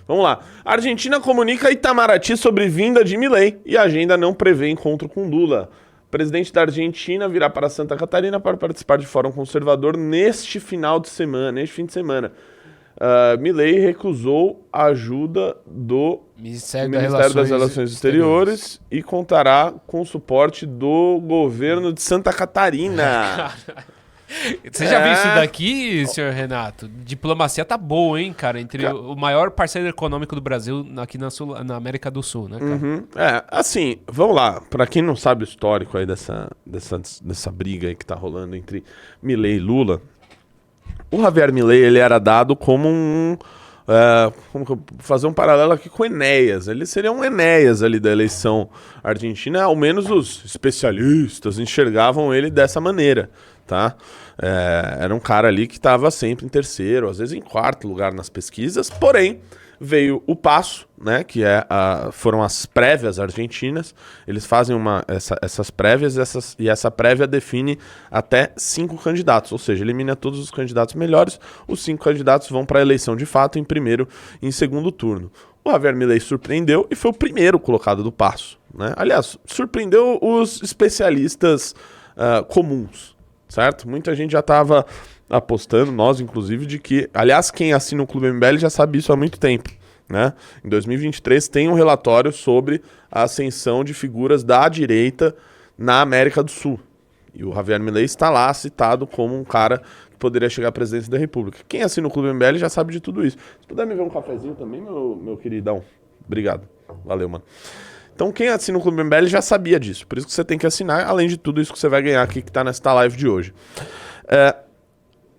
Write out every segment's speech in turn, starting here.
Vamos lá. A Argentina comunica a Itamaraty sobre vinda de Milei e a agenda não prevê encontro com Lula. O presidente da Argentina virá para Santa Catarina para participar de fórum conservador neste fim de semana. Milei recusou a ajuda do Ministério das Relações Exteriores e contará com o suporte do governo de Santa Catarina. Você já viu isso daqui, senhor Renato? Diplomacia tá boa, hein, cara? Entre o maior parceiro econômico do Brasil aqui na América do Sul, né, cara? Assim, vamos lá. Pra quem não sabe o histórico aí dessa briga aí que tá rolando entre Milei e Lula, o Javier Milei, ele era dado como fazer um paralelo aqui com o Enéas. Ele seria um Enéas ali da eleição argentina, ao menos os especialistas enxergavam ele dessa maneira, tá? Era um cara ali que estava sempre em terceiro, às vezes em quarto lugar nas pesquisas, porém veio o passo, né, que foram as prévias argentinas. Eles fazem essas prévias e essa prévia define até 5 candidatos, ou seja, elimina todos os candidatos melhores, os 5 candidatos vão para a eleição de fato em primeiro e em segundo turno. O Javier Milei surpreendeu e foi o primeiro colocado do passo, né? Aliás, surpreendeu os especialistas comuns, certo? Muita gente já estava apostando, nós inclusive, de que... Aliás, quem assina o Clube MBL já sabe isso há muito tempo, né? Em 2023 tem um relatório sobre a ascensão de figuras da direita na América do Sul. E o Javier Milei está lá citado como um cara que poderia chegar à presidência da República. Quem assina o Clube MBL já sabe de tudo isso. Se puder me ver um cafezinho também, meu queridão. Obrigado. Valeu, mano. Então quem assina o Clube MBL já sabia disso. Por isso que você tem que assinar, além de tudo isso que você vai ganhar aqui que está nesta live de hoje.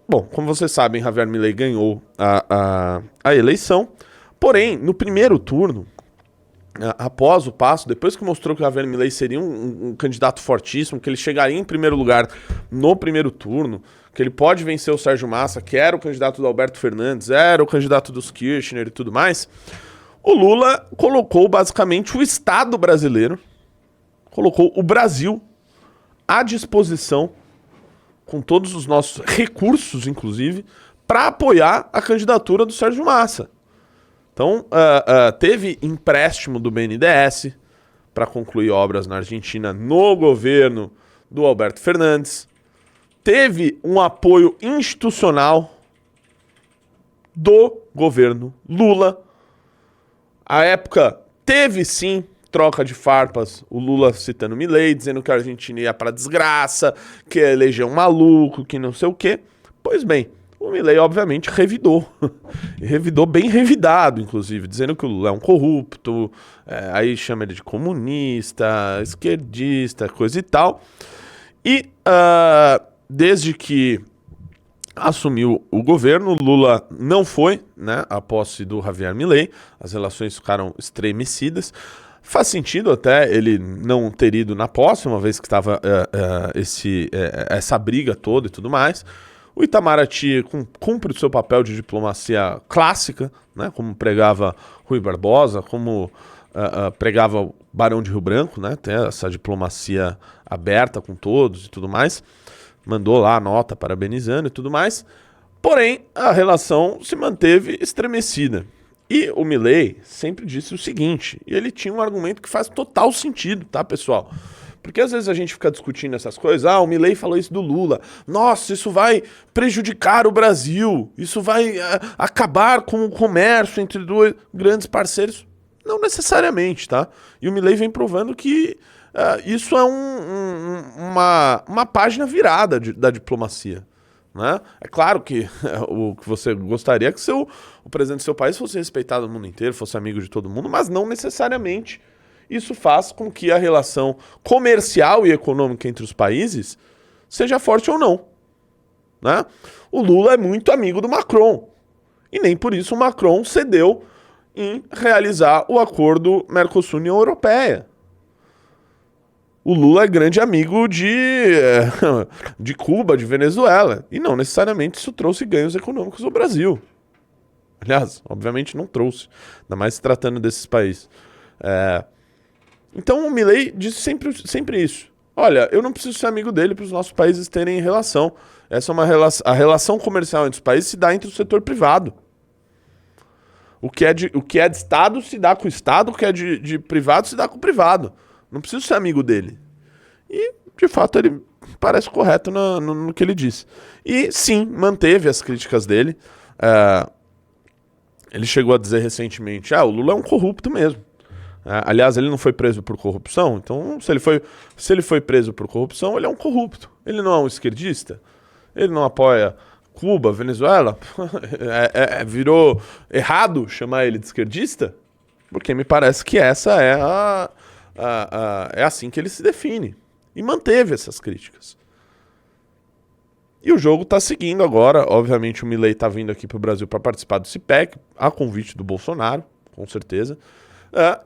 Bom, como vocês sabem, Javier Milei ganhou a eleição. Porém, no primeiro turno, após o passo, depois que mostrou que o Javier Milei seria um candidato fortíssimo, que ele chegaria em primeiro lugar no primeiro turno, que ele pode vencer o Sérgio Massa, que era o candidato do Alberto Fernandes, era o candidato dos Kirchner e tudo mais, o Lula colocou basicamente o Estado brasileiro, colocou o Brasil à disposição, com todos os nossos recursos, inclusive, para apoiar a candidatura do Sérgio Massa. Então, teve empréstimo do BNDES para concluir obras na Argentina no governo do Alberto Fernandes. Teve um apoio institucional do governo Lula. À época, teve sim troca de farpas, o Lula citando Milei, dizendo que a Argentina ia pra desgraça, que ia eleger um maluco, que não sei o quê. Pois bem, o Milei obviamente revidou. E revidou bem revidado, inclusive, dizendo que o Lula é um corrupto, aí chama ele de comunista, esquerdista, coisa e tal. E desde que assumiu o governo, Lula não foi, né, a posse do Javier Milei, as relações ficaram estremecidas. Faz sentido até ele não ter ido na posse, uma vez que estava essa briga toda e tudo mais. O Itamaraty cumpre o seu papel de diplomacia clássica, né, como pregava Rui Barbosa, como pregava o Barão de Rio Branco, né, tem essa diplomacia aberta com todos e tudo mais. Mandou lá a nota parabenizando e tudo mais. Porém, a relação se manteve estremecida. E o Milei sempre disse o seguinte, e ele tinha um argumento que faz total sentido, tá, pessoal? Porque às vezes a gente fica discutindo essas coisas, o Milei falou isso do Lula, nossa, isso vai prejudicar o Brasil, isso vai acabar com o comércio entre dois grandes parceiros. Não necessariamente, tá? E o Milei vem provando que isso é uma página virada da diplomacia. Né? É claro que o que você gostaria é que o presidente do seu país fosse respeitado no mundo inteiro, fosse amigo de todo mundo, mas não necessariamente isso faz com que a relação comercial e econômica entre os países seja forte ou não. Né? O Lula é muito amigo do Macron, e nem por isso o Macron cedeu em realizar o acordo Mercosul-União Europeia. O Lula é grande amigo de Cuba, de Venezuela. E não necessariamente isso trouxe ganhos econômicos ao Brasil. Aliás, obviamente não trouxe. Ainda mais se tratando desses países. Então o Milei disse sempre isso. Olha, eu não preciso ser amigo dele para os nossos países terem relação. A relação comercial entre os países se dá entre o setor privado. O que é de Estado se dá com o Estado, o que é de privado se dá com o privado. Não preciso ser amigo dele. E, de fato, ele parece correto no que ele disse. E, sim, manteve as críticas dele. Ele chegou a dizer recentemente, o Lula é um corrupto mesmo. Aliás, ele não foi preso por corrupção, então se ele foi preso por corrupção, ele é um corrupto. Ele não é um esquerdista, ele não apoia Cuba, Venezuela. Virou errado chamar ele de esquerdista, porque me parece que essa é assim que ele se define. E manteve essas críticas. E o jogo está seguindo agora. Obviamente o Milei está vindo aqui para o Brasil para participar do CIPEC, a convite do Bolsonaro, com certeza.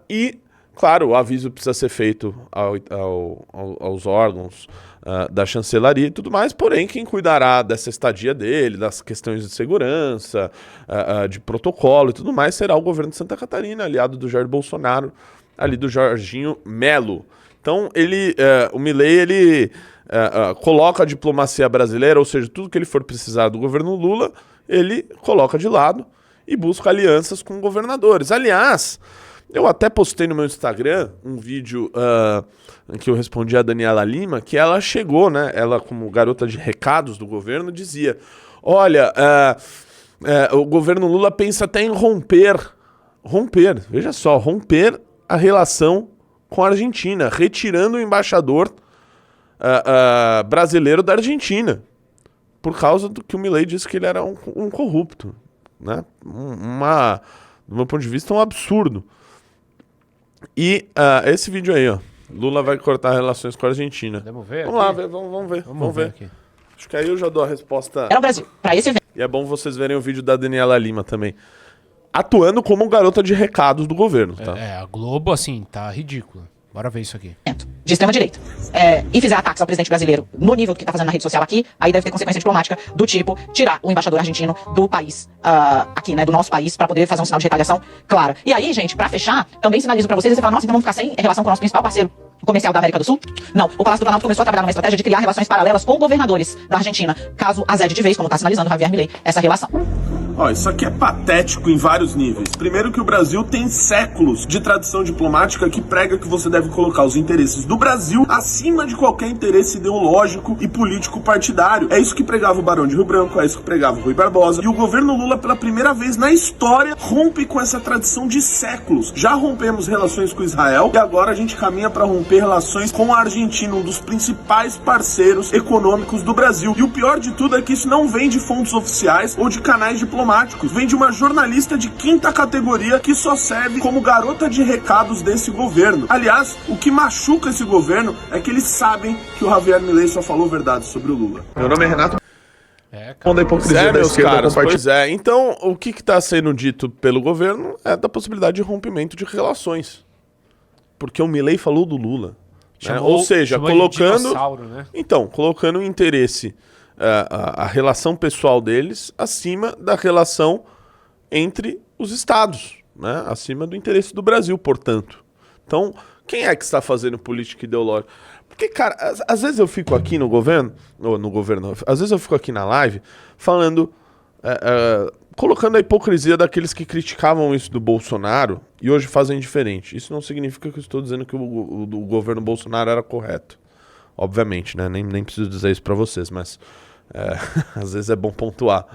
E, claro, o aviso precisa ser feito aos órgãos da chancelaria e tudo mais, porém quem cuidará dessa estadia dele, das questões de segurança, de protocolo e tudo mais, será o governo de Santa Catarina, aliado do Jair Bolsonaro, ali do Jorginho Melo. Então, o Milei, coloca a diplomacia brasileira, ou seja, tudo que ele for precisar do governo Lula, ele coloca de lado e busca alianças com governadores. Aliás, eu até postei no meu Instagram um vídeo em que eu respondi a Daniela Lima, que ela chegou, né? Ela, como garota de recados do governo, dizia: olha, o governo Lula pensa até em romper, veja só, romper a relação com a Argentina, retirando o embaixador brasileiro da Argentina, por causa do que o Milei disse que ele era um corrupto, né? Do meu ponto de vista, um absurdo. E esse vídeo aí, ó. Lula vai cortar relações com a Argentina. Vamos ver? Vamos lá, vamos ver. Aqui. Acho que aí eu já dou a resposta. Era o Brasil. Para esse evento. E é bom vocês verem o vídeo da Daniela Lima também. Atuando como garota de recados do governo, tá? A Globo, assim, tá ridícula. Bora ver isso aqui. De extrema-direita. E fizer ataques ao presidente brasileiro no nível que tá fazendo na rede social aqui, aí deve ter consequência diplomática do tipo tirar o embaixador argentino do país, aqui, né, do nosso país, pra poder fazer um sinal de retaliação clara. E aí, gente, pra fechar, também sinalizo pra vocês, e você fala, nossa, então vamos ficar sem relação com o nosso principal parceiro comercial da América do Sul? Não. O Palácio do Planalto começou a trabalhar numa estratégia de criar relações paralelas com governadores da Argentina, caso azede de vez, como tá sinalizando Javier Milei, essa relação. Isso aqui é patético em vários níveis. Primeiro que o Brasil tem séculos de tradição diplomática que prega que você deve colocar os interesses do Brasil acima de qualquer interesse ideológico e político partidário. É isso que pregava o Barão de Rio Branco, é isso que pregava o Rui Barbosa. E o governo Lula, pela primeira vez na história, rompe com essa tradição de séculos. Já rompemos relações com Israel e agora a gente caminha para romper relações com a Argentina, um dos principais parceiros econômicos do Brasil. E o pior de tudo é que isso não vem de fontes oficiais ou de canais diplomáticos. Vem de uma jornalista de 5ª categoria que só serve como garota de recados desse governo. Aliás, o que machuca esse governo é que eles sabem que o Javier Milei só falou verdade sobre o Lula. Meu nome é Renato. Cara. Da hipocrisia da esquerda, caras, pois é. Então, o que está sendo dito pelo governo é da possibilidade de rompimento de relações. Porque o Milei falou do Lula. Né? Ou seja, colocando... né? Então, colocando o interesse... a relação pessoal deles acima da relação entre os estados, né? Acima do interesse do Brasil, portanto. Então, quem é que está fazendo política ideológica? Porque, cara, às vezes eu fico aqui no governo, às vezes eu fico aqui na live falando, colocando a hipocrisia daqueles que criticavam isso do Bolsonaro e hoje fazem diferente. Isso não significa que eu estou dizendo que o governo Bolsonaro era correto. Obviamente, né? Nem preciso dizer isso para vocês, mas às vezes é bom pontuar.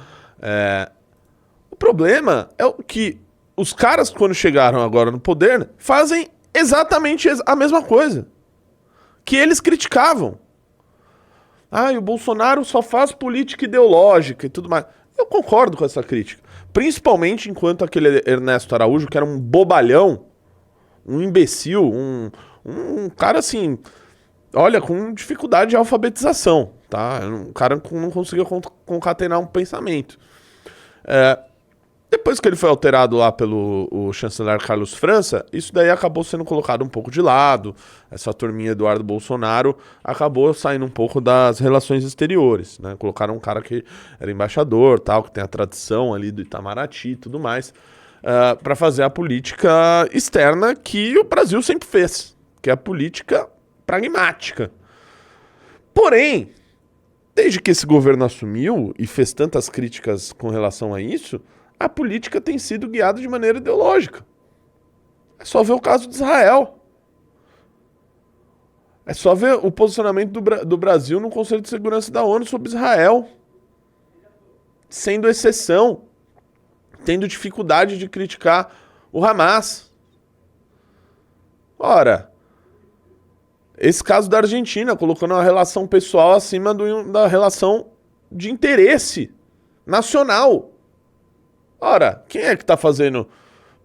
O problema é que os caras, quando chegaram agora no poder, fazem exatamente a mesma coisa que eles criticavam. O Bolsonaro só faz política ideológica e tudo mais. Eu concordo com essa crítica. Principalmente enquanto aquele Ernesto Araújo, que era um bobalhão, um imbecil, um cara assim... Olha, com dificuldade de alfabetização, tá? Um cara que não conseguia concatenar um pensamento. Depois que ele foi alterado lá pelo chanceler Carlos França, isso daí acabou sendo colocado um pouco de lado. Essa turminha Eduardo Bolsonaro acabou saindo um pouco das relações exteriores, né? Colocaram um cara que era embaixador, tal, que tem a tradição ali do Itamaraty e tudo mais, para fazer a política externa que o Brasil sempre fez, que é a política pragmática. Porém, desde que esse governo assumiu e fez tantas críticas com relação a isso, a política tem sido guiada de maneira ideológica. É só ver o caso de Israel. É só ver o posicionamento do Brasil no Conselho de Segurança da ONU sobre Israel. Sendo exceção. Tendo dificuldade de criticar o Hamas. Ora, esse caso da Argentina, colocando a relação pessoal acima da relação de interesse nacional. Ora, quem é que está fazendo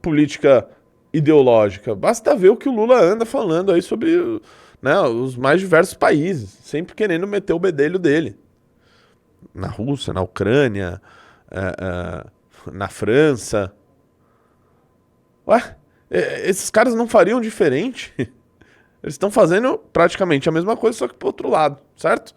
política ideológica? Basta ver o que o Lula anda falando aí sobre, né, os mais diversos países, sempre querendo meter o bedelho dele. Na Rússia, na Ucrânia, na França. Ué, esses caras não fariam diferente? Eles estão fazendo praticamente a mesma coisa, só que pro outro lado, certo?